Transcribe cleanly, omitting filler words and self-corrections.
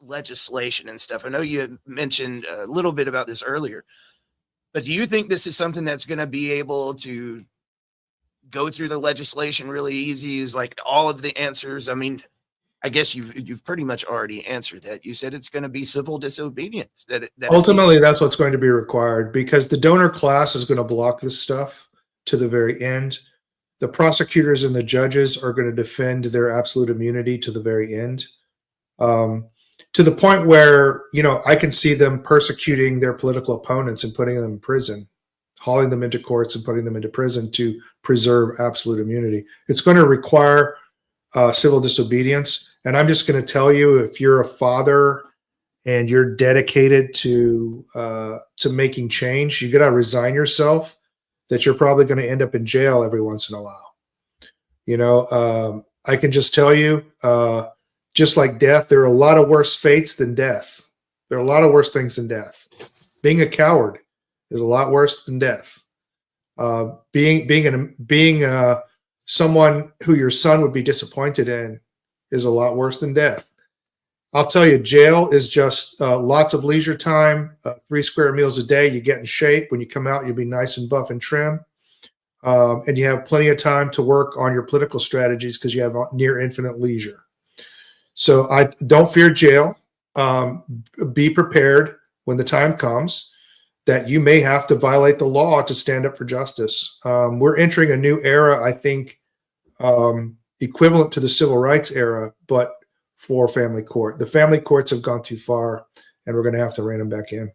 legislation and stuff. I know you had mentioned a little bit about this earlier, but do you think this is something that's going to be able to go through the legislation really easy? Is like all of the answers? I mean, I guess you've pretty much already answered that. You said it's going to be civil disobedience. Ultimately, that's what's going to be required, because the donor class is going to block this stuff to the very end. The prosecutors and the judges are going to defend their absolute immunity to the very end, to the point where, you know, I can see them persecuting their political opponents and putting them in prison, hauling them into courts and putting them into prison to preserve absolute immunity. It's going to require civil disobedience. And I'm just going to tell you, if you're a father and you're dedicated to making change, you got to resign yourself that you're probably going to end up in jail every once in a while. You know, I can just tell you, just like death, there are a lot of worse fates than death. There are a lot of worse things than death. Being a coward is a lot worse than death. Being someone who your son would be disappointed in is a lot worse than death. I'll tell you, jail is just lots of leisure time, 3 square meals a day. You get in shape. When you come out, you'll be nice and buff and trim. And you have plenty of time to work on your political strategies because you have near infinite leisure. So I don't fear jail. Be prepared when the time comes that you may have to violate the law to stand up for justice. We're entering a new era, I think, equivalent to the civil rights era, but for family court. The family courts have gone too far, and we're going to have to rein them back in.